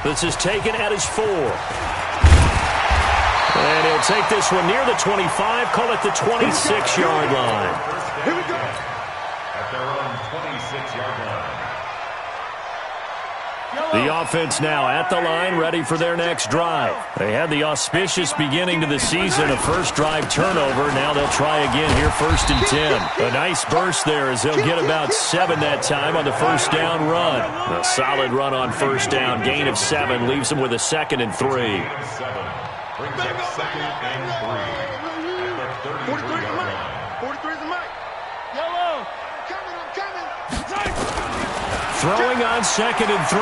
This is taken at his 4. And he'll take this one near the 25, call it the 26-yard line. Here we go. At their own 26-yard line. The offense now at the line, ready for their next drive. They had the auspicious beginning to the season, a first drive turnover. Now they'll try again here, 1st and 10. A nice burst there as they'll get about 7 that time on the first down run. A solid run on first down, gain of 7, leaves them with a 2nd and 3. Brings up 2nd and 3. At the 33-yard line. 43's the mic. Yellow. I'm coming. Throwing on 2nd and 3.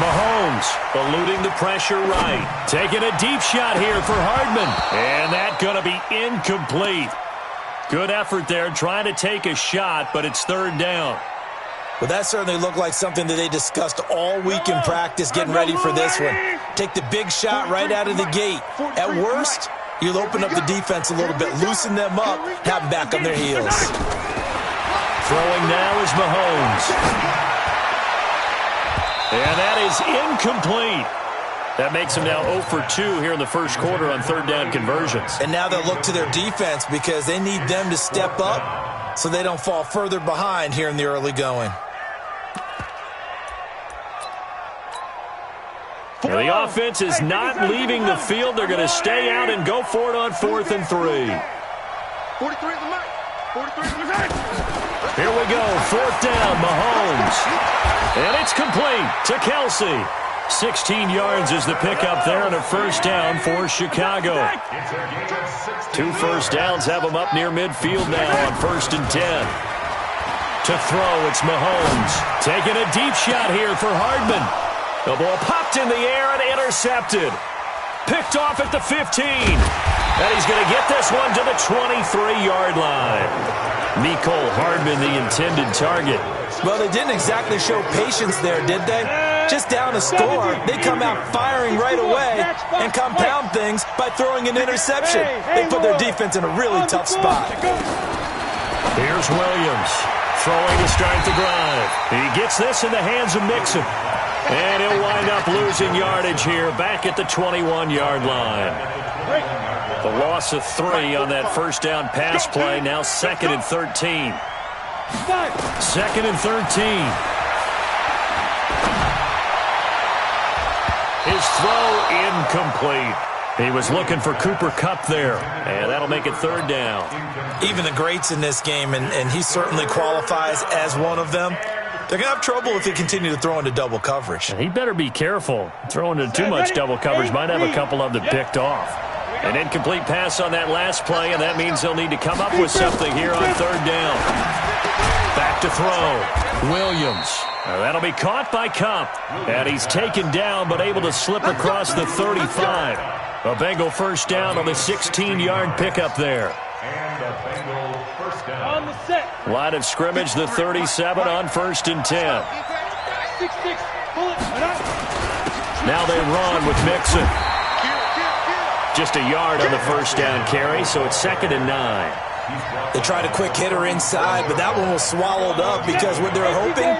Mahomes eluding the pressure right. Taking a deep shot here for Hardman. And that's going to be incomplete. Good effort there trying to take a shot, but it's 3rd down. Well, that certainly looked like something that they discussed all week in practice getting ready for this one. Take the big shot right out of the gate. At worst, you'll open up the defense a little bit, loosen them up, have them back on their heels. Throwing now is Mahomes. And that is incomplete. That makes them now 0 for 2 here in the first quarter on 3rd down conversions. And now they'll look to their defense because they need them to step up so they don't fall further behind here in the early going. Well, the offense is not leaving the field. They're going to stay out and go for it on 4th and 3. 43's the mic. 43's the mic. Here we go, 4th down, Mahomes. And it's complete to Kelsey. 16 yards is the pickup there and a first down for Chicago. 2 first downs have them up near midfield now on 1st and 10. To throw, it's Mahomes. Taking a deep shot here for Hardman. The ball popped in the air and intercepted. Picked off at the 15. And he's going to get this one to the 23-yard line. Mecole Hardman, the intended target. Well, they didn't exactly show patience there, did they? Just down a score, they come out firing right away and compound things by throwing an interception. They put their defense in a really tough spot. Here's Williams throwing to start the drive. He gets this in the hands of Mixon. And he'll wind up losing yardage here back at the 21-yard line. The loss of 3 on that first down pass play. Now 2nd and 13. 2nd and 13. His throw incomplete. He was looking for Cooper Kupp there, and that'll make it 3rd down. Even the greats in this game, and he certainly qualifies as one of them, they're going to have trouble if they continue to throw into double coverage. He better be careful. Throwing into too much double coverage might have a couple of them picked off. An incomplete pass on that last play, and that means they'll need to come up with something here on 3rd down. Back to throw. Williams. That'll be caught by Kupp. And he's taken down but able to slip across the 35. A Bengal first down on the 16-yard pickup there. And a Bengal first down. On the set. Line of scrimmage, the 37 on 1st and 10. 6-6. Pull it. Now they run with Mixon. Just a yard on the first down carry, so it's 2nd and 9. They tried a quick hitter inside, but that one was swallowed up because what they're hoping,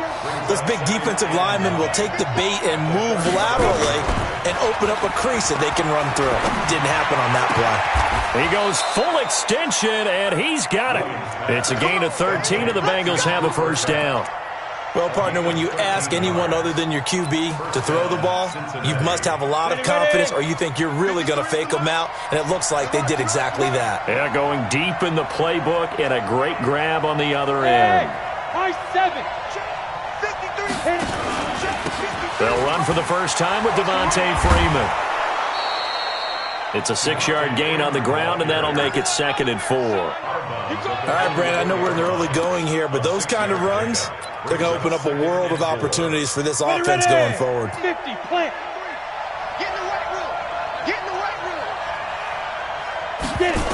those big defensive linemen will take the bait and move laterally and open up a crease that they can run through. Didn't happen on that play. He goes full extension, and he's got it. It's a gain of 13, and the Bengals have a first down. Well, partner, when you ask anyone other than your QB to throw the ball, you must have a lot of confidence or you think you're really going to fake them out, and it looks like they did exactly that. Yeah, going deep in the playbook and a great grab on the other end. High 7. They'll run for the first time with Devontae Freeman. It's a 6-yard gain on the ground, and that'll make it 2nd and 4. All right, Brandon, I know we're in the early going here, but those kind of runs, they're going to open up a world of opportunities for this offense going forward. 50, plant. Get in the right room. Get in the right room. Get it.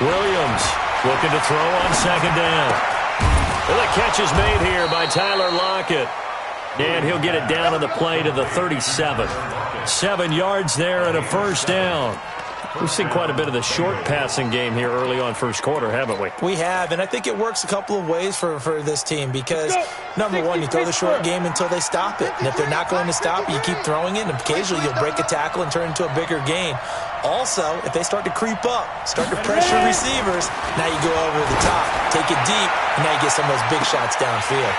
Williams looking to throw on 2nd down. Well, the catch is made here by Tyler Lockett. And he'll get it down on the play to the 37. 7 yards there and a first down. We've seen quite a bit of the short passing game here early on first quarter, haven't we? We have, and I think it works a couple of ways for this team because, number one, you throw the short game until they stop it. And if they're not going to stop, you keep throwing it, and occasionally you'll break a tackle and turn it into a bigger gain. Also, if they start to creep up, start to pressure receivers, now you go over the top, take it deep, and now you get some of those big shots downfield.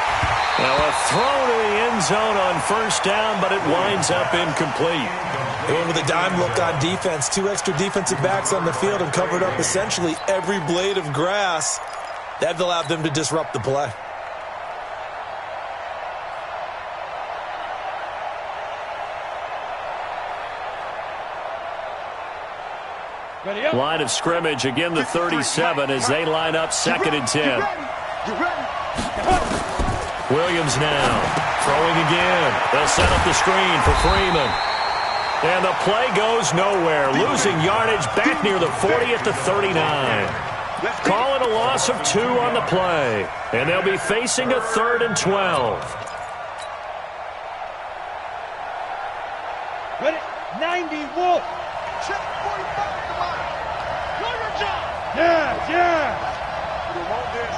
Now a throw to the end zone on first down, but it winds up incomplete. They went with a dime look on defense. 2 extra defensive backs on the field and covered up essentially every blade of grass. That allowed them to disrupt the play. Line of scrimmage, again the 37 as they line up 2nd and 10. Williams now throwing again. They'll set up the screen for Freeman. And the play goes nowhere. Losing yardage back near the 40 at the 39. Call it a loss of 2 on the play. And they'll be facing a 3rd and 12. Ready? 90 Wolf. Check 45. Come on. Your job. Yeah. We want this.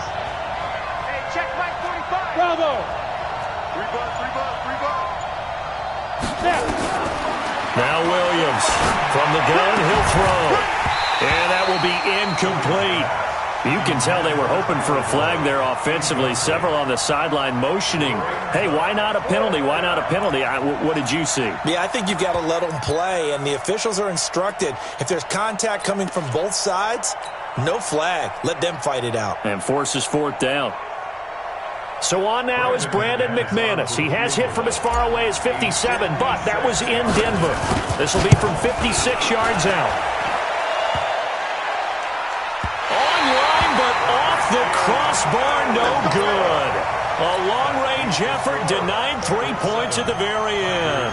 Hey, check Mike 45. Bravo. 3 bucks. Yeah. Now Williams from the gun, he'll throw. And that will be incomplete. You can tell they were hoping for a flag there offensively. Several on the sideline motioning. Hey, why not a penalty? Why not a penalty? What did you see? Yeah, I think you've got to let them play, and the officials are instructed. If there's contact coming from both sides, no flag. Let them fight it out. And forces 4th down. So on now is Brandon McManus. He has hit from as far away as 57, but that was in Denver. This will be from 56 yards out. Online, but off the crossbar, no good. A long-range effort denied 3 points at the very end.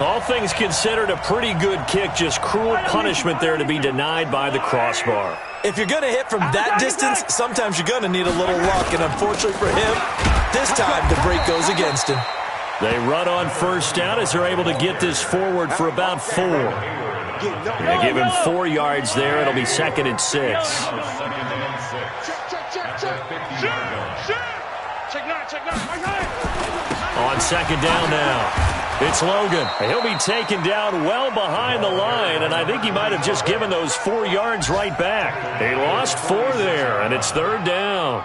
All things considered, a pretty good kick, just cruel punishment there to be denied by the crossbar. If you're going to hit from that distance, sometimes you're going to need a little luck, and unfortunately for him, this time the break goes against him. They run on first down as they're able to get this forward for about 4. They give him 4 yards there. It'll be 2nd and 6. Check 9. On 2nd down now. It's Logan. He'll be taken down well behind the line, and I think he might have just given those 4 yards right back. He lost 4 there, and it's 3rd down.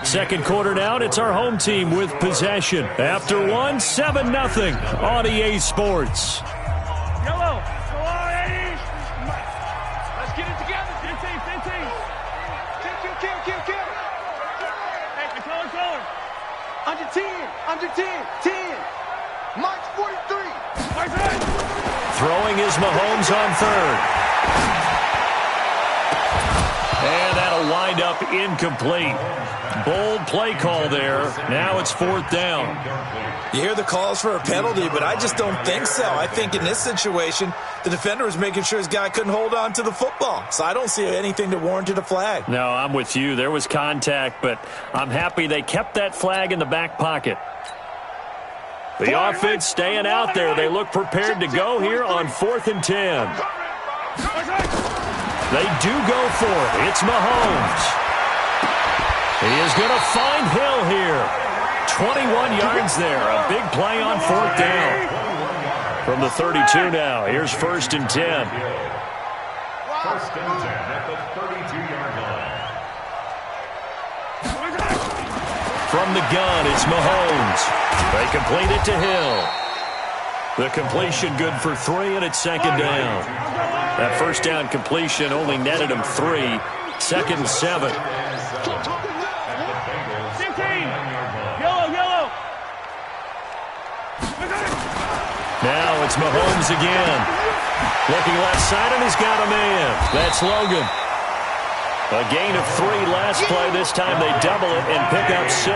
Second quarter now, and it's our home team with possession. After 1, 7-0 on EA Sports. Yellow. Go on, Eddie. Let's get it together. 15. Kill. Hey, controller. Under 10. 10. March 43. Throwing is Mahomes on 3rd. And that'll wind up incomplete. Bold play call there. Now it's 4th down. You hear the calls for a penalty, but I just don't think so. I think in this situation, the defender was making sure his guy couldn't hold on to the football. So I don't see anything that warranted a flag. No, I'm with you. There was contact, but I'm happy they kept that flag in the back pocket. The offense staying out there. They look prepared to go here on 4th and 10. They do go for it. It's Mahomes. He is going to find Hill here. 21 yards there. A big play on 4th down. From the 32 now, here's 1st and 10. 1st and 10 at the 32-yard line. From the gun, it's Mahomes. They complete it to Hill. The completion good for 3, and it's 2nd down. That 1st down completion only netted him 3. 2nd and 7. Now it's Mahomes again. Looking left side, and he's got a man. That's Logan. A gain of 3 last play. This time they double it and pick up 6.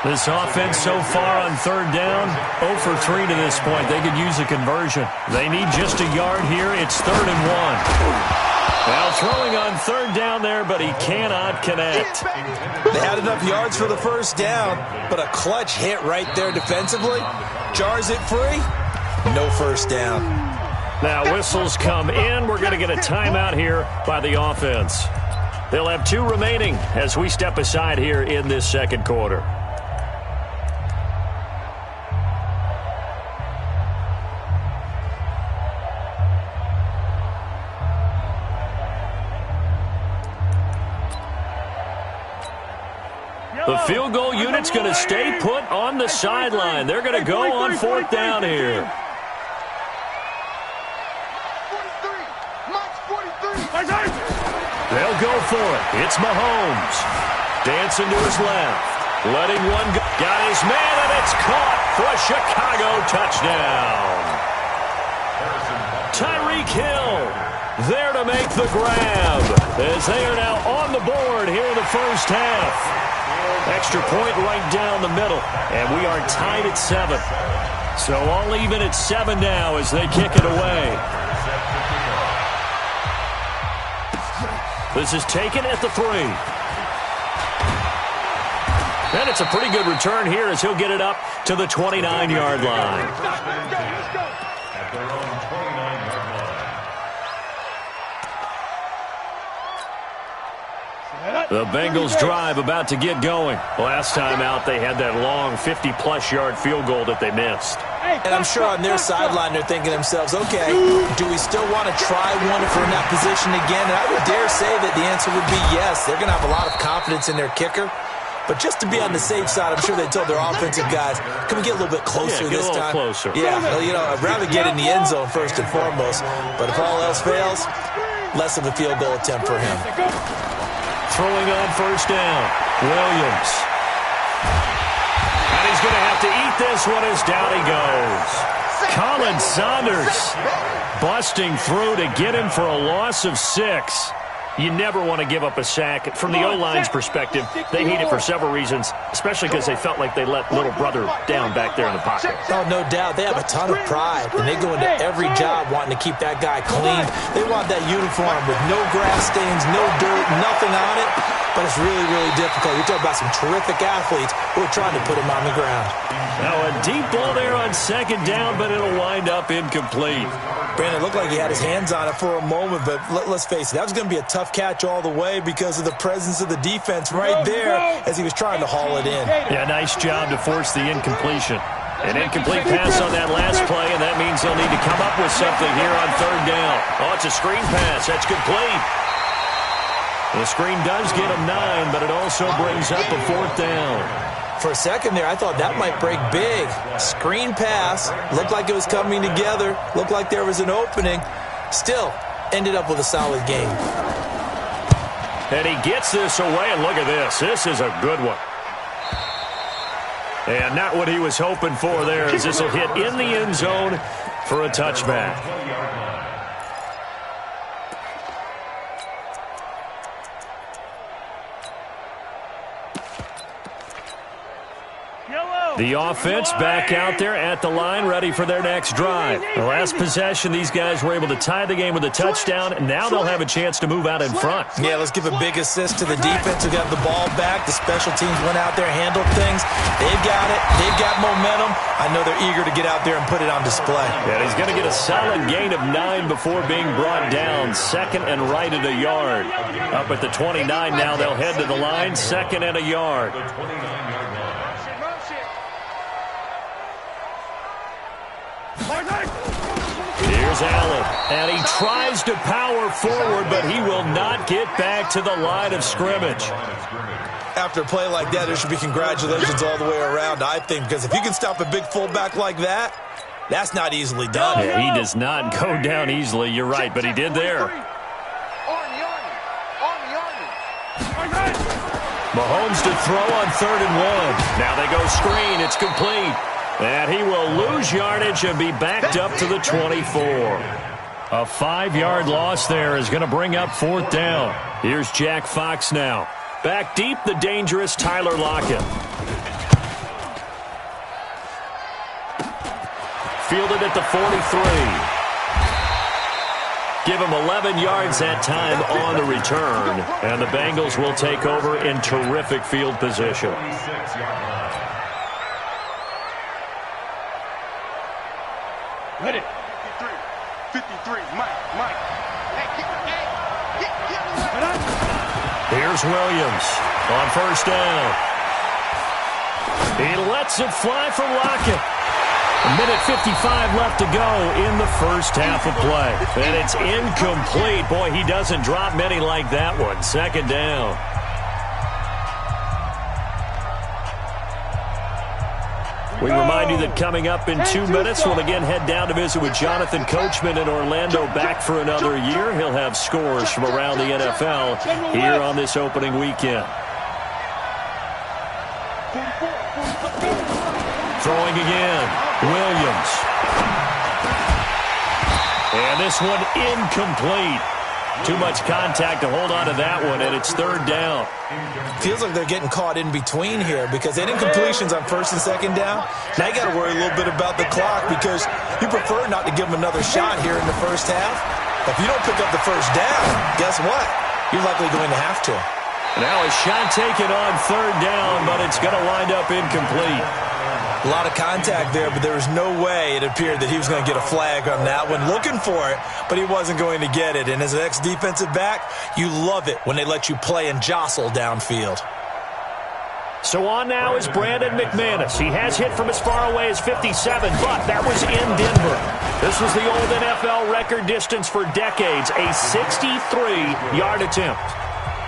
This offense so far on 3rd down, 0 for 3 to this point. They could use a conversion. They need just a yard here. It's 3rd and 1. Now throwing on third down there, but he cannot connect. They had enough yards for the first down, but a clutch hit right there defensively. Jars it free. No first down. Now whistles come in. We're going to get a timeout here by the offense. They'll have 2 remaining as we step aside here in this second quarter. The field goal unit's going to stay put on the sideline. They're going to go on 4th down here. They'll go for it. It's Mahomes. Dancing to his left. Letting one go. Got his man, and it's caught for a Chicago touchdown. Tyreek Hill there to make the grab as they are now on the board here in the first half. Extra point right down the middle, and we are tied at 7. So all even at 7 now as they kick it away. This is taken at the 3. And it's a pretty good return here as he'll get it up to the 29-yard line. At their own 29-yard line. The Bengals drive about to get going. Last time out, they had that long 50-plus yard field goal that they missed. And I'm sure on their sideline they're thinking to themselves, okay, do we still want to try one if we're in that position again? And I would dare say that the answer would be yes. They're going to have a lot of confidence in their kicker. But just to be on the safe side, I'm sure they told their offensive guys, can we get a little bit closer this time? Closer. Yeah, well, you know, I'd rather get in the end zone first and foremost. But if all else fails, less of a field goal attempt for him. Throwing on first down, Williams. And he's going to have to eat this one as down he goes. Colin Saunders busting through to get him for a loss of 6. You never want to give up a sack. From the O-line's perspective, they hate it for several reasons, especially because they felt like they let little brother down back there in the pocket. Oh, no doubt. They have a ton of pride, and they go into every job wanting to keep that guy clean. They want that uniform with no grass stains, no dirt, nothing on it. But it's really, really difficult. You're talking about some terrific athletes who are trying to put him on the ground. Now a deep ball there on second down, but it'll wind up incomplete. Brandon, it looked like he had his hands on it for a moment, but let's face it, that was going to be a tough catch all the way because of the presence of the defense right there as he was trying to haul it in. Yeah, nice job to force the incompletion. An incomplete pass on that last play, and that means they'll need to come up with something here on third down. Oh, it's a screen pass. That's complete. The screen does get him 9, but it also brings up a 4th down. For a second there, I thought that might break big. Screen pass. Looked like it was coming together. Looked like there was an opening. Still, ended up with a solid game. And he gets this away, and look at this. This is a good one. And not what he was hoping for there, as this will hit in the end zone for a touchback. The offense back out there at the line, ready for their next drive. The last possession, these guys were able to tie the game with a touchdown, and now they'll have a chance to move out in front. Yeah, let's give a big assist to the defense who got the ball back. The special teams went out there, handled things. They've got it. They've got momentum. I know they're eager to get out there and put it on display. And he's going to get a solid gain of 9 before being brought down. Second and right at a yard. Up at the 29 now, they'll head to the line. Second and a yard. Here's Allen, and he tries to power forward, but he will not get back to the line of scrimmage. After a play like that, there should be congratulations all the way around, I think, because if you can stop a big fullback like that, that's not easily done. Yeah, he does not go down easily, you're right, but he did there. Mahomes to throw on 3rd and 1. Now they go screen, it's complete. And he will lose yardage and be backed up to the 24. A 5-yard loss there is going to bring up 4th down. Here's Jack Fox now. Back deep, the dangerous Tyler Lockett. Fielded at the 43. Give him 11 yards that time on the return. And the Bengals will take over in terrific field position. Ready. 53, Mike. Here's Williams on first down. He lets it fly for Lockett. A minute 55 left to go in the first half of play. And it's incomplete. Boy, he doesn't drop many like that one. Second down. We remind you that coming up in 2 minutes, we'll again head down to visit with Jonathan Coachman in Orlando, back for another year. He'll have scores from around the NFL here on this opening weekend. Throwing again, Williams. And this one incomplete. Too much contact to hold on to that one, and it's third down. Feels like they're getting caught in between here because any incompletions on first and second down, now you got to worry a little bit about the clock because you prefer not to give them another shot here in the first half. If you don't pick up the first down, guess what? You're likely going to have to. Now a shot taken on third down, but it's going to wind up incomplete. A lot of contact there, but there was no way it appeared that he was going to get a flag on that one. Looking for it, but he wasn't going to get it. And as an ex-defensive back, you love it when they let you play and jostle downfield. So on now is Brandon McManus. He has hit from as far away as 57, but that was in Denver. This was the old NFL record distance for decades, a 63-yard attempt.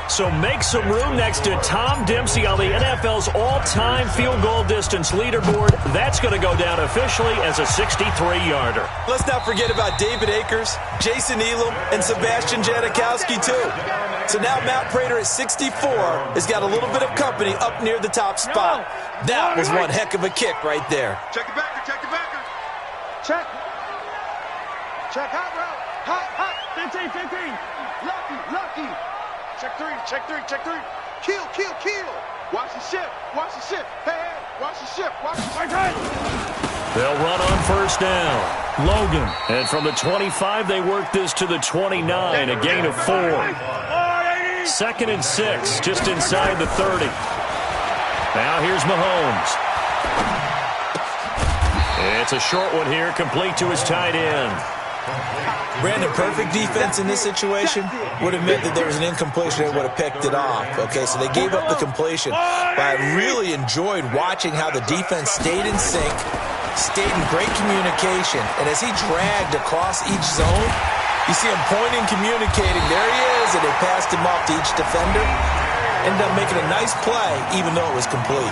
So make some room next to Tom Dempsey on the NFL's all-time field goal distance leaderboard. That's going to go down officially as a 63-yarder. Let's not forget about David Akers, Jason Elam, and Sebastian Janikowski, too. So now Matt Prater at 64 has got a little bit of company up near the top spot. That was one heck of a kick right there. Check the backer. Check hot route. Hot. 15. Lucky. Check three. Kill. Watch the ship. Hey, watch the ship. They'll run on first down. Logan. And from the 25, they work this to the 29, a gain of 4. 2nd and 6, just inside the 30. Now here's Mahomes. It's a short one here, complete to his tight end. Brandon, perfect defense in this situation would have meant that there was an incompletion and would have picked it off. Okay, so they gave up the completion. But I really enjoyed watching how the defense stayed in sync, stayed in great communication, and as he dragged across each zone, you see him pointing, communicating. There he is, and they passed him off to each defender. Ended up making a nice play, even though it was complete.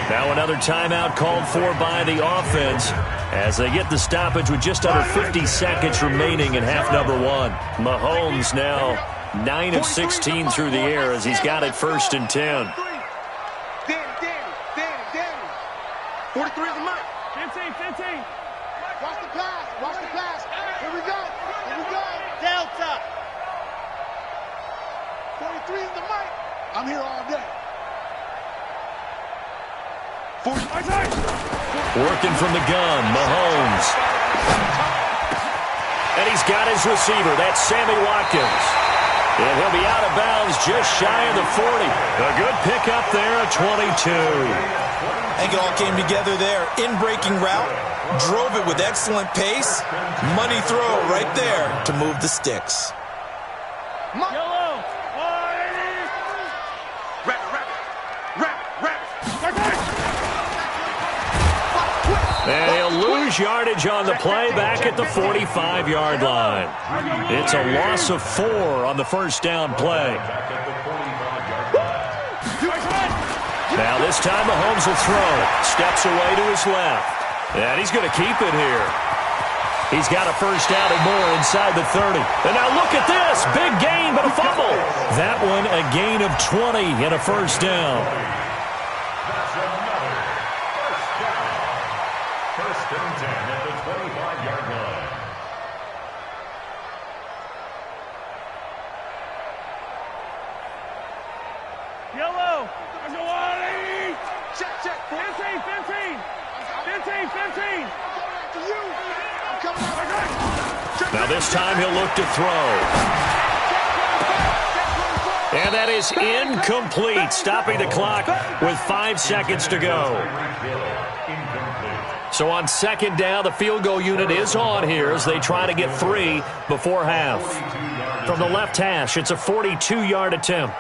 Now another timeout called for by the offense as they get the stoppage with just under 50 seconds remaining in half number 1. Mahomes now 9 of 16 through the air as he's got it 1st and 10. Danny. 43 is the mic. 15. Watch the pass. Here we go. Delta. 43 is the mic. I'm here all day. Working from the gun, Mahomes. And he's got his receiver. That's Sammy Watkins. And he'll be out of bounds just shy of the 40. A good pickup there at 22. I think it all came together there. In-breaking route, drove it with excellent pace. Money throw right there to move the sticks. Yellow. And he'll lose yardage on the play back at the 45-yard line. It's a loss of 4 on the first down play. Now this time Mahomes will throw. Steps away to his left. And he's going to keep it here. He's got a first down and more inside the 30. And now look at this. Big gain, but a fumble. That one a gain of 20 and a first down. First and 10 at the 25-yard line. Yellow. Check. 15. To you. Now this time he'll look to throw. And that is incomplete, stopping the clock with 5 seconds to go. So on second down, the field goal unit is on here as they try to get 3 before half. From the left hash, it's a 42-yard attempt.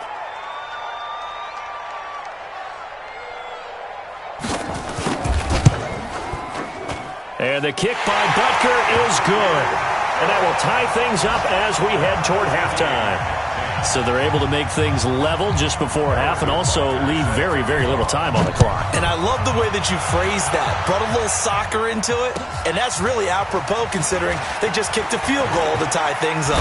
And the kick by Butker is good. And that will tie things up as we head toward halftime. So they're able to make things level just before half and also leave very, very little time on the clock. And I love the way that you phrased that. Brought a little soccer into it, and that's really apropos considering they just kicked a field goal to tie things up.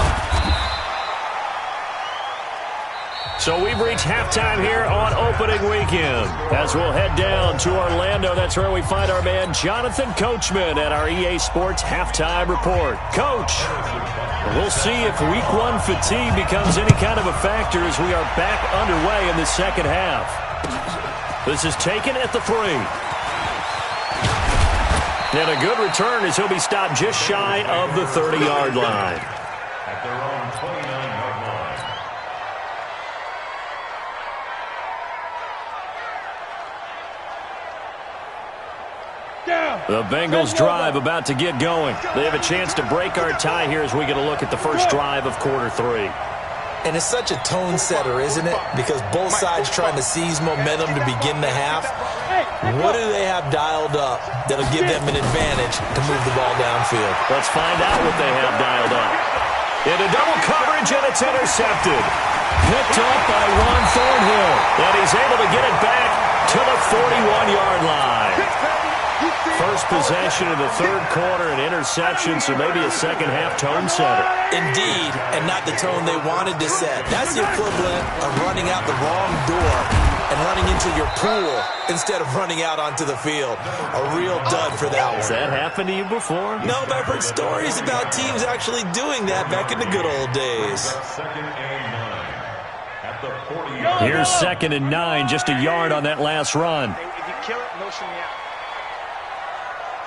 So we've reached halftime here on opening weekend. As we'll head down to Orlando, that's where we find our man Jonathan Coachman at our EA Sports Halftime Report. Coach, we'll see if Week 1 fatigue becomes any kind of a factor as we are back underway in the second half. This is taken at the 3. And a good return as he'll be stopped just shy of the 30-yard line. At their own 29-yard line. The Bengals drive about to get going. They have a chance to break our tie here as we get a look at the first drive of quarter 3. And it's such a tone setter, isn't it? Because both sides trying to seize momentum to begin the half. What do they have dialed up that'll give them an advantage to move the ball downfield? Let's find out what they have dialed up. Into double coverage, and it's intercepted. Picked up by Ron Thornhill. And he's able to get it back to the 41-yard line. First possession of the third quarter, an interception, so maybe a second-half tone setter. Indeed, and not the tone they wanted to set. That's the equivalent of running out the wrong door and running into your pool instead of running out onto the field. A real dud for that one. Has that happened to you before? No, but I've heard stories about teams actually doing that back in the good old days. Second and 9 at the 40. Here's second and 9, just a yard on that last run. If you kill it, motion me out.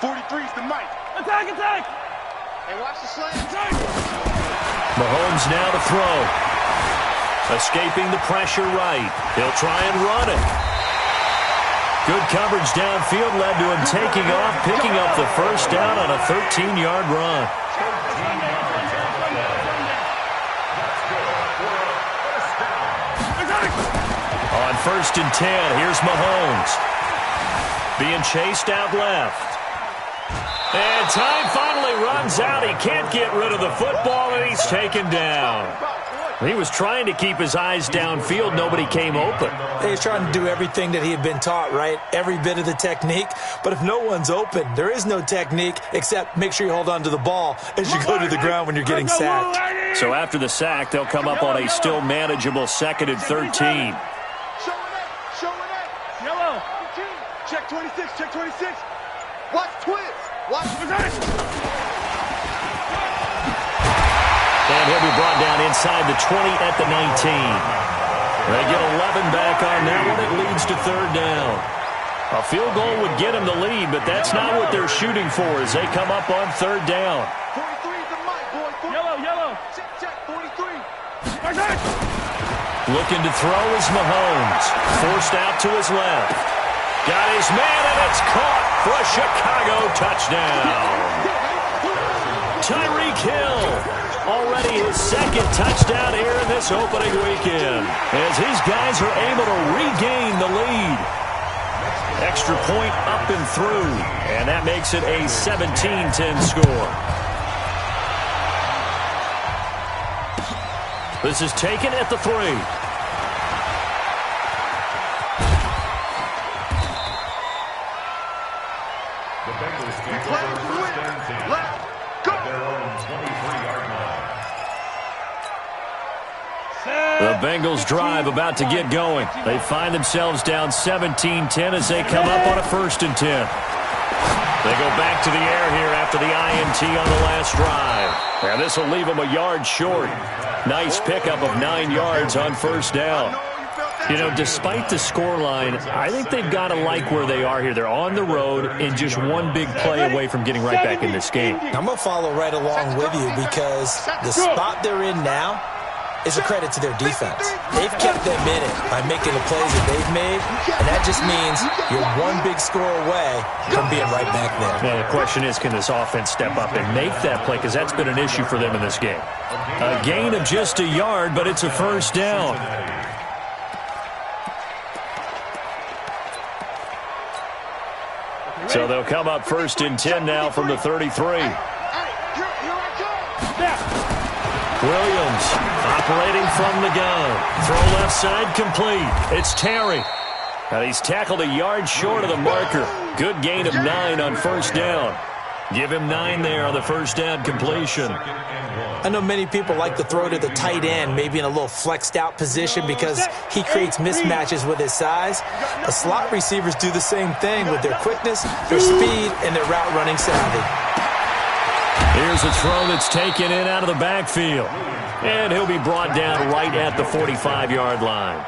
43's the mic. Attack, attack! And watch the slant. Mahomes now to throw. Escaping the pressure right. He'll try and run it. Good coverage downfield led to him taking off, picking up the first down on a 13-yard run. On first and 10, here's Mahomes. Being chased out left. And time finally runs out. He can't get rid of the football, and he's taken down. He was trying to keep his eyes downfield. Nobody came open. He was trying to do everything that he had been taught, right? Every bit of the technique. But if no one's open, there is no technique except make sure you hold on to the ball as you go to the ground when you're getting sacked. So after the sack, they'll come up on a still manageable second and 13. Show it up. Yellow. Check 26, check 26. Watch twins. Watch twins. And he'll be brought down inside the 20 at the 19. They get 11 back on that one. It leads to third down. A field goal would get them the lead, but that's not what they're shooting for as they come up on third down. 43's the mic, boy. Yellow. Check 43. Looking to throw is Mahomes. Forced out to his left. Got his man, and it's caught for a Chicago touchdown. Tyreek Hill, already his second touchdown here in this opening weekend, as his guys are able to regain the lead. Extra point up and through, and that makes it a 17-10 score. This is taken at the 3. The Bengals take over first and 10 at their own 23-yard line. The Bengals drive about to get going. They find themselves down 17-10 as they come up on a first and 10. They go back to the air here after the INT on the last drive. And this will leave them a yard short. Nice pickup of 9 yards on first down. You know, despite the scoreline, I think they've got to like where they are here. They're on the road and just one big play away from getting right back in this game. I'm going to follow right along with you because the spot they're in now is a credit to their defense. They've kept them in it by making the plays that they've made, and that just means you're one big score away from being right back there. Now, the question is, can this offense step up and make that play? Because that's been an issue for them in this game. A gain of just a yard, but it's a first down. So they'll come up 1st and 10 now from the 33. Williams operating from the gun. Throw left side complete. It's Terry. And he's tackled a yard short of the marker. Good gain of 9 on first down. Give him 9 there on the first down completion. I know many people like to throw to the tight end, maybe in a little flexed out position because he creates mismatches with his size. But slot receivers do the same thing with their quickness, their speed, and their route running savvy. Here's a throw that's taken in out of the backfield. And he'll be brought down right at the 45-yard line.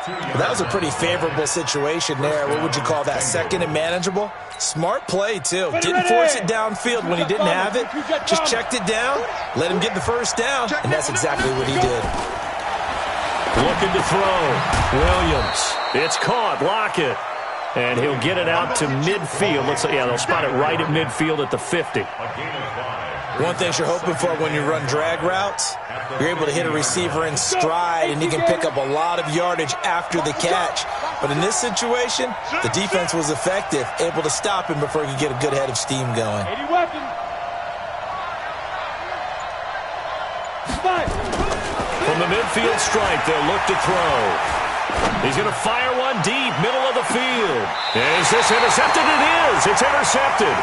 Well, that was a pretty favorable situation there. What would you call that, second and manageable? Smart play, too. Didn't force it downfield when he didn't have it. Just checked it down, let him get the first down, and that's exactly what he did. Looking to throw. Williams. It's caught. Lockett. And he'll get it out to midfield. Looks like, yeah, they'll spot it right at midfield at the 50. One thing you're hoping for when you run drag routes, you're able to hit a receiver in stride, and you can pick up a lot of yardage after the catch. But in this situation, the defense was effective, able to stop him before he could get a good head of steam going. From the midfield stripe, they'll look to throw. He's going to fire one deep, middle of the field. Is this intercepted? It is. It's intercepted.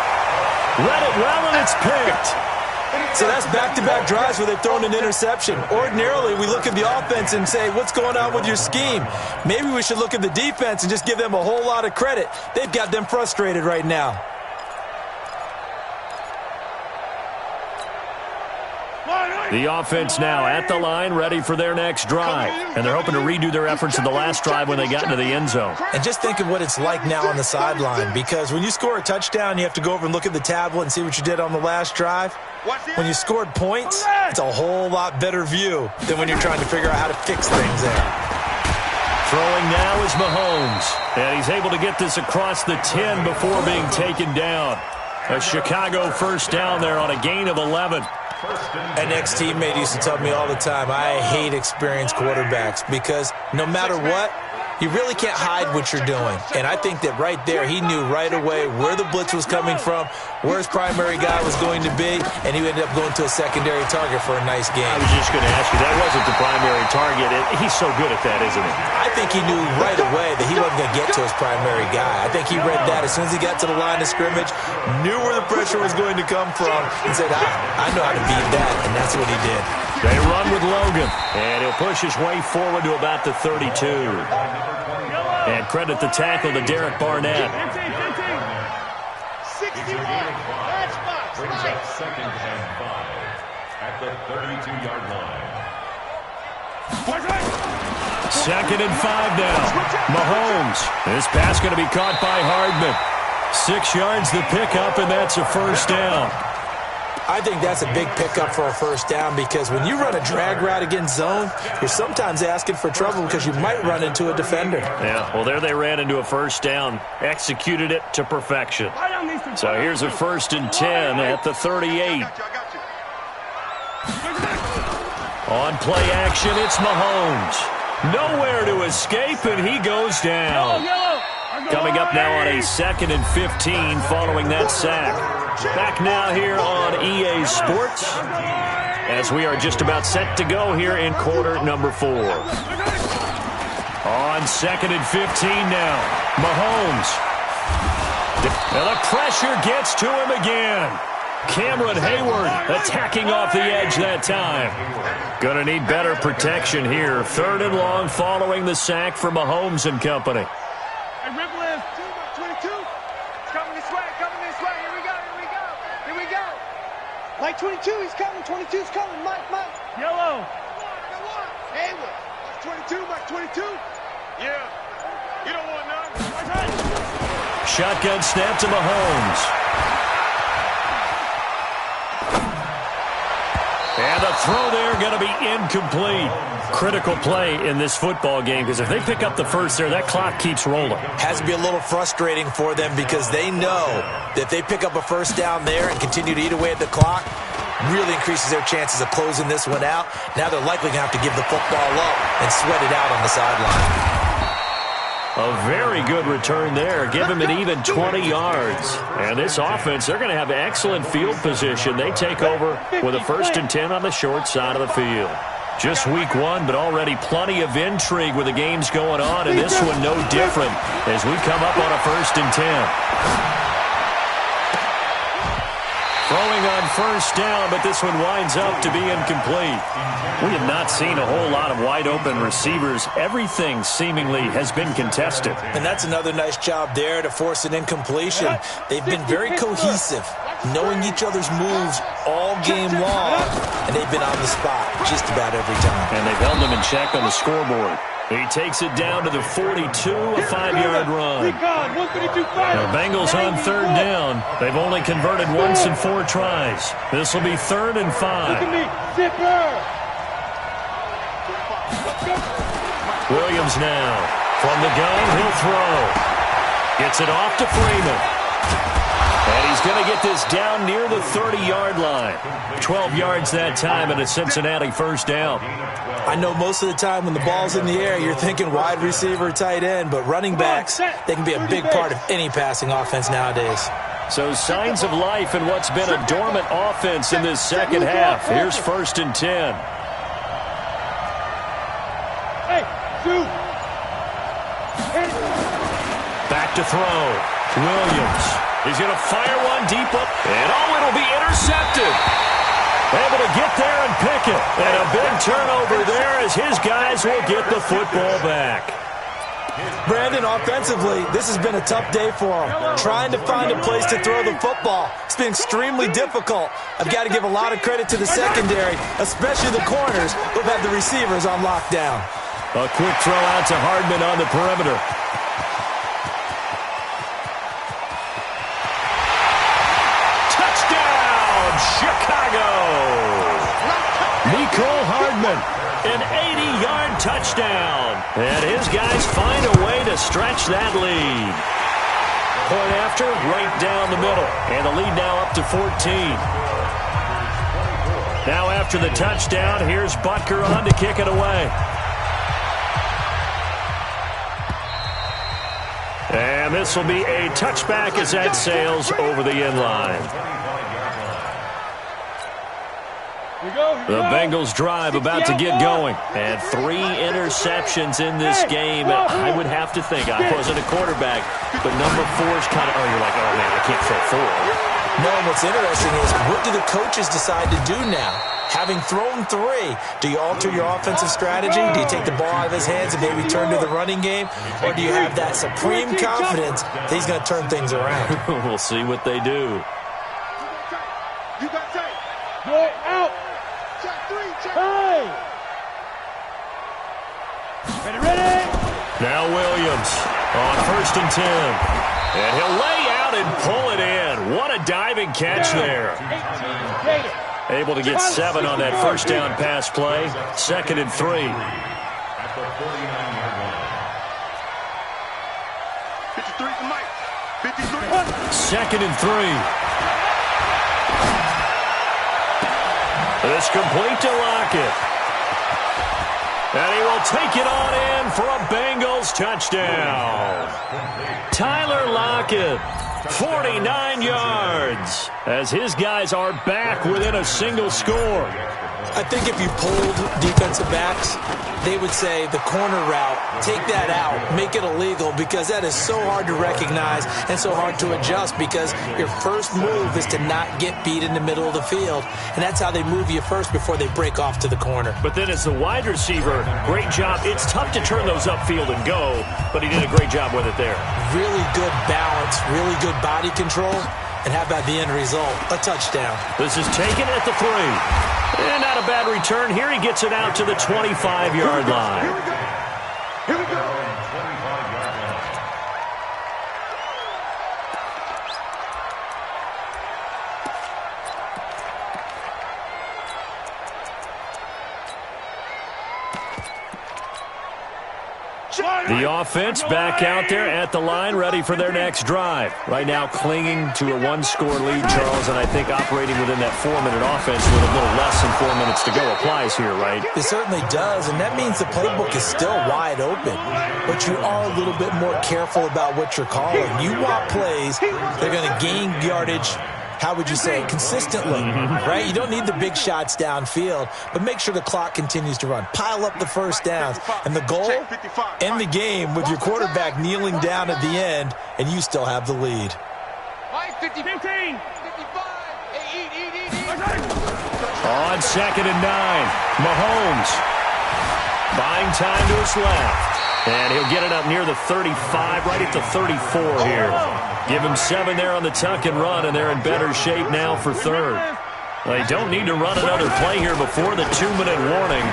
Let it well, and it's picked. So that's back-to-back drives where they've thrown an interception. Ordinarily, we look at the offense and say, what's going on with your scheme? Maybe we should look at the defense and just give them a whole lot of credit. They've got them frustrated right now. The offense now at the line, ready for their next drive. And they're hoping to redo their efforts in the last drive when they got into the end zone. And just think of what it's like now on the sideline, because when you score a touchdown, you have to go over and look at the tablet and see what you did on the last drive. When you scored points, it's a whole lot better view than when you're trying to figure out how to fix things there. Throwing now is Mahomes. And he's able to get this across the 10 before being taken down. A Chicago first down there on a gain of 11. An ex-teammate used to tell me all the time, I hate experienced quarterbacks because no matter what, you really can't hide what you're doing. And I think that right there, he knew right away where the blitz was coming from, where his primary guy was going to be, and he ended up going to a secondary target for a nice game. I was just going to ask you, that wasn't the primary target. He's so good at that, isn't he? I think he knew right away that he wasn't going to get to his primary guy. I think he read that as soon as he got to the line of scrimmage, knew where the pressure was going to come from, and said, I know how to beat that, and that's what he did. They run with Logan, and he'll push his way forward to about the 32. And credit the tackle to Derek Barnett. 61. Brings up 2nd and 5 at the 32-yard line. 2nd and 5 now. Mahomes. This pass going to be caught by Hardman. 6 yards the pickup, and that's a first down. I think that's a big pickup for a first down because when you run a drag route against zone, you're sometimes asking for trouble because you might run into a defender. Yeah, well, there they ran into a first down, executed it to perfection. So here's a 1st and 10 at the 38. On play action, it's Mahomes. Nowhere to escape, and he goes down. Coming up now on a 2nd and 15 following that sack. Back now here on EA Sports as we are just about set to go here in quarter number 4. On 2nd and 15 now, Mahomes. And the pressure gets to him again. Cameron Hayward attacking off the edge that time. Gonna need better protection here. 3rd and long following the sack for Mahomes and company. Mike 22, he's coming. 22's coming. Mike. Yellow. Hayward. Mike 22, Mike 22. Yeah. You don't want none. Shotgun snap to Mahomes. And the throw there going to be incomplete. Critical play in this football game because if they pick up the first there, that clock keeps rolling. Has to be a little frustrating for them because they know that if they pick up a first down there and continue to eat away at the clock, really increases their chances of closing this one out. Now they're likely going to have to give the football up and sweat it out on the sideline. A very good return there. Give him an even 20 yards. And this offense, they're going to have excellent field position. They take over with a 1st and 10 on the short side of the field. Just week 1, but already plenty of intrigue with the games going on, and this one no different as we come up on a 1st and 10. Throwing on 1st down, but this one winds up to be incomplete. We have not seen a whole lot of wide-open receivers. Everything seemingly has been contested. And that's another nice job there to force an incompletion. They've been very cohesive, knowing each other's moves all game long, and they've been on the spot just about every time. And they've held them in check on the scoreboard. He takes it down to the 42, a 5-yard run. The Bengals on 3rd down. They've only converted once in 4 tries. This will be 3rd and 5. Williams now. From the gun, he'll throw. Gets it off to Freeman. And he's going to get this down near the 30-yard line. 12 yards that time and a Cincinnati 1st down. I know most of the time when the ball's in the air, you're thinking wide receiver, tight end, but running backs, they can be a big part of any passing offense nowadays. So signs of life in what's been a dormant offense in this second half. Here's 1st and 10. Back to throw. Williams. He's going to fire one deep up. And it'll be intercepted. Able to get there and pick it. And a big turnover there as his guys will get the football back. Brandon, offensively, this has been a tough day for him. Trying to find a place to throw the football. It's been extremely difficult. I've got to give a lot of credit to the secondary, especially the corners who've had the receivers on lockdown. A quick throw out to Hardman on the perimeter. Chicago! Nicole Hardman, an 80-yard touchdown. And his guys find a way to stretch that lead. Point after, right down the middle. And the lead now up to 14. Now after the touchdown, here's Butker on to kick it away. And this will be a touchback as that sails over the end line. The Bengals drive about to get going. And 3 interceptions in this game. I would have to think, I wasn't a quarterback, but number 4 is kind of, you're like, oh man, I can't throw 4. No, what's interesting is, what do the coaches decide to do now? Having thrown 3, do you alter your offensive strategy? Do you take the ball out of his hands and maybe turn to the running game? Or do you have that supreme confidence that he's going to turn things around? We'll see what they do. You got tape. Go out. Check 3, check 3. Ready. Now Williams on 1st and 10. And he'll lay out and pull it in. What a diving catch there. Able to get 7 on that 1st down pass play. 2nd and 3. At the 49-yard line. 53 for Mike. 53. 2nd and 3. It's complete to Lockett. And he will take it on in for a Bengals touchdown. Tyler Lockett, 49 yards, as his guys are back within a single score. I think if you polled defensive backs, they would say the corner route, take that out, make it illegal, because that is so hard to recognize and so hard to adjust, because your first move is to not get beat in the middle of the field, and that's how they move you first before they break off to the corner. But then as the wide receiver, great job. It's tough to turn those upfield and go, but he did a great job with it there. Really good balance, really good body control, and how about the end result? A touchdown. This is taken at the 3. And not a bad return. Here he gets it out to the 25-yard line. Here we go. The offense back out there at the line, ready for their next drive. Right now clinging to a one-score lead, Charles, and I think operating within that 4-minute offense with a little less than 4 minutes to go applies here, right? It certainly does, and that means the playbook is still wide open. But you are a little bit more careful about what you're calling. You want plays that are going to gain yardage, how would you say, consistently, right? You don't need the big shots downfield, but make sure the clock continues to run. Pile up the first downs. And the goal, end the game with your quarterback kneeling down at the end, and you still have the lead. 15. On 2nd and 9, Mahomes buying time to his left. And he'll get it up near the 35, right at the 34 here. Give him 7 there on the tuck and run, and they're in better shape now for 3rd. They don't need to run another play here before the 2-minute warning.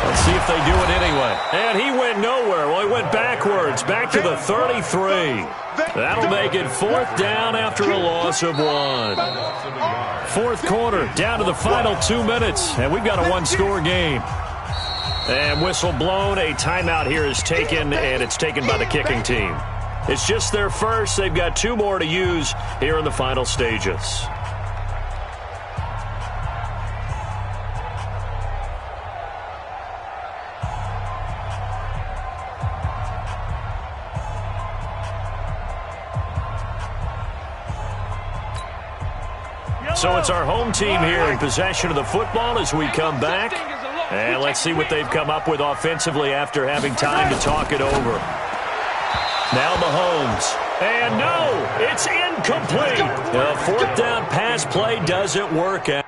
Let's see if they do it anyway. And he went nowhere. Well, he went backwards, back to the 33. That'll make it 4th down after a loss of 1. 4th quarter, down to the final 2 minutes, and we've got a one-score game. And whistle blown, a timeout here is taken, and it's taken by the kicking team. It's just their first. They've got 2 more to use here in the final stages. So it's our home team here in possession of the football as we come back. And let's see what they've come up with offensively after having time to talk it over. Now Mahomes. And no, it's incomplete. A 4th down pass play doesn't work out.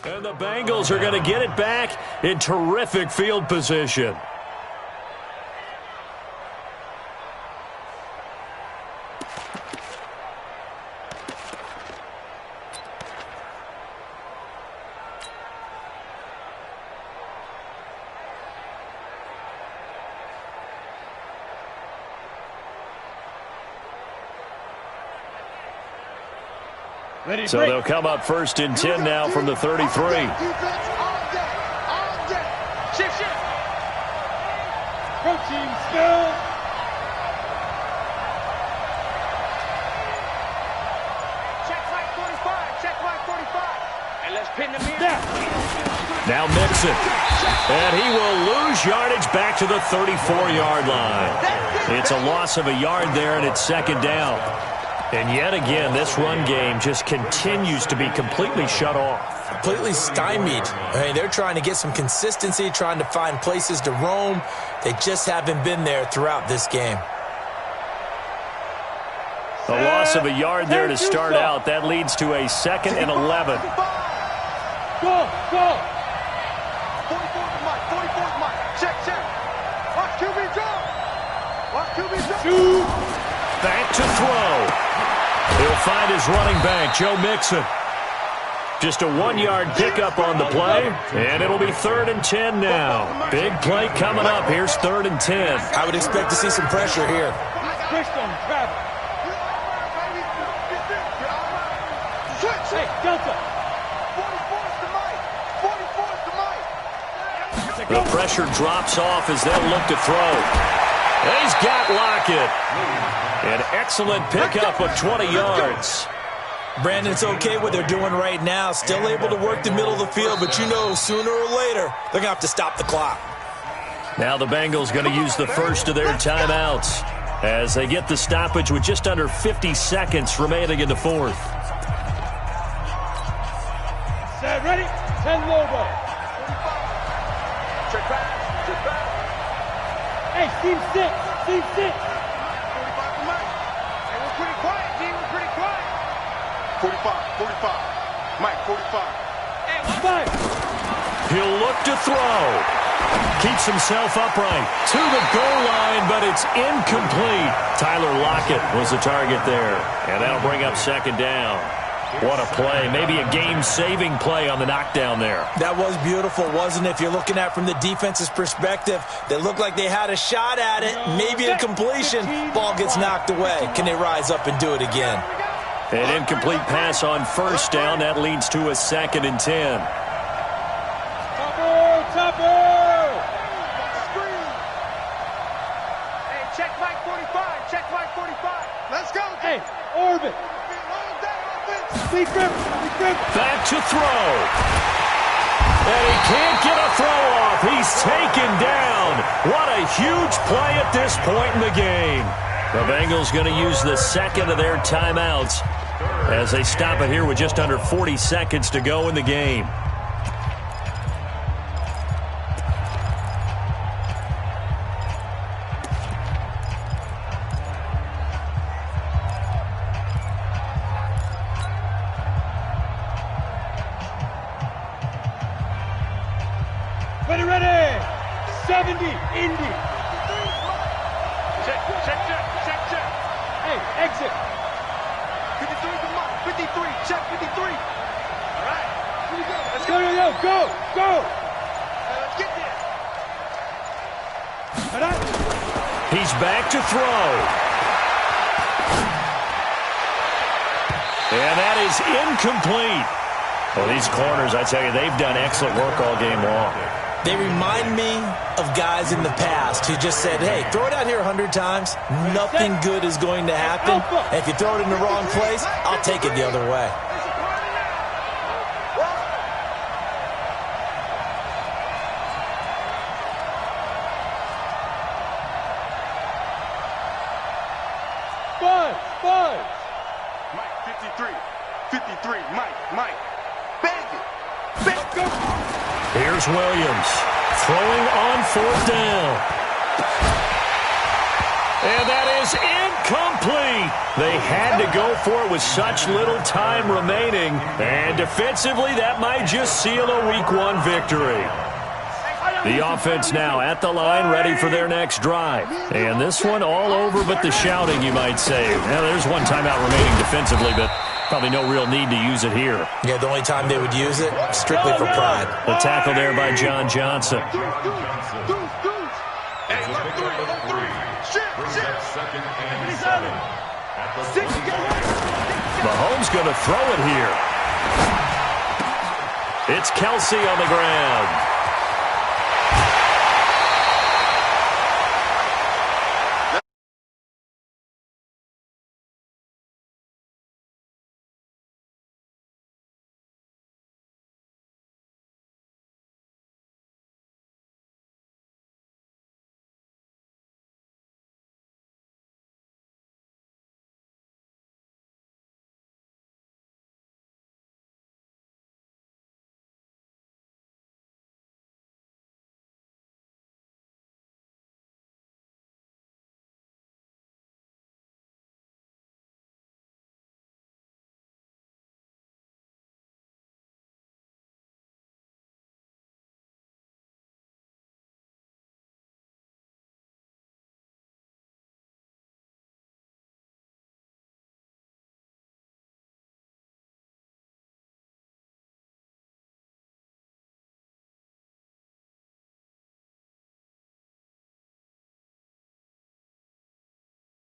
And the Bengals are going to get it back in terrific field position. So they'll come up 1st and 10 now from the 33. Shift. Protein still. Check flag 45. Check flag 45. And let's pin them in. Now Mixon. And he will lose yardage back to the 34-yard line. It's a loss of a yard there, and it's 2nd down. And yet again, this run game just continues to be completely shut off. completely stymied. I mean, they're trying to get some consistency, trying to find places to roam. They just haven't been there throughout this game. A loss of a yard there to start out. That leads to a 2nd and 11. Go, go. 44's Mike, 44's Mike. Check, check. Watch QB drop. Watch QB drop. Shoot. Back to throw. He'll find his running back, Joe Mixon. Just a 1-yard pickup on the play, and it'll be 3rd and 10 now. Big play coming up. Here's 3rd and 10. I would expect to see some pressure here. Hey, Delta. 44's to Mike. 44's to Mike. The pressure drops off as they'll look to throw. He's got Lockett. An excellent pickup of 20 yards. Brandon, it's okay what they're doing right now. Still able to work the middle of the field, but you know sooner or later they're going to have to stop the clock. Now the Bengals going to use the first of their timeouts as they get the stoppage with just under 50 seconds remaining in the 4th. Set, ready? 10 Lobo. Check back. Check back. Hey, team 6. Team 6. 45 for Mike. Hey, we're pretty quiet, team. We're pretty quiet. 45. 45. Mike, 45. Hey, 5. He'll look to throw. Keeps himself upright to the goal line, but it's incomplete. Tyler Lockett was the target there, and that'll bring up 2nd down. What a play. Maybe a game-saving play on the knockdown there. That was beautiful, wasn't it? If you're looking at it from the defense's perspective, they looked like they had a shot at it. Maybe a completion. Ball gets knocked away. Can they rise up and do it again? An incomplete pass on 1st down. That leads to a 2nd and 10. Topper! Hey, check Mike 45. Check Mike 45. Let's go. Hey, orbit. Back to throw. And he can't get a throw off. He's taken down. What a huge play at this point in the game. The Bengals going to use the 2nd of their timeouts as they stop it here with just under 40 seconds to go in the game. Ready. 70, Indy. Check. Hey, exit. 53 to Mike. 53. Check 53. All right. Here we go. Let's go. Go. Let's get there. He's back to throw. And that is incomplete. Well, these corners, I tell you, they've done excellent work all game long. They remind me of guys in the past who just said, hey, throw it out here 100 times. Nothing good is going to happen. And if you throw it in the wrong place, I'll take it the other way. Five. Mike, 53. Mike. Bang it. Go. Here's Williams throwing on 4th down. And that is incomplete. They had to go for it with such little time remaining. And defensively, that might just seal a Week 1 victory. The offense now at the line, ready for their next drive. And this one all over but the shouting, you might say. Now, there's one timeout remaining defensively, but probably no real need to use it here. Yeah, the only time they would use it, strictly for pride. The tackle there by John Johnson. Mahomes going to throw it here. It's Kelsey on the ground.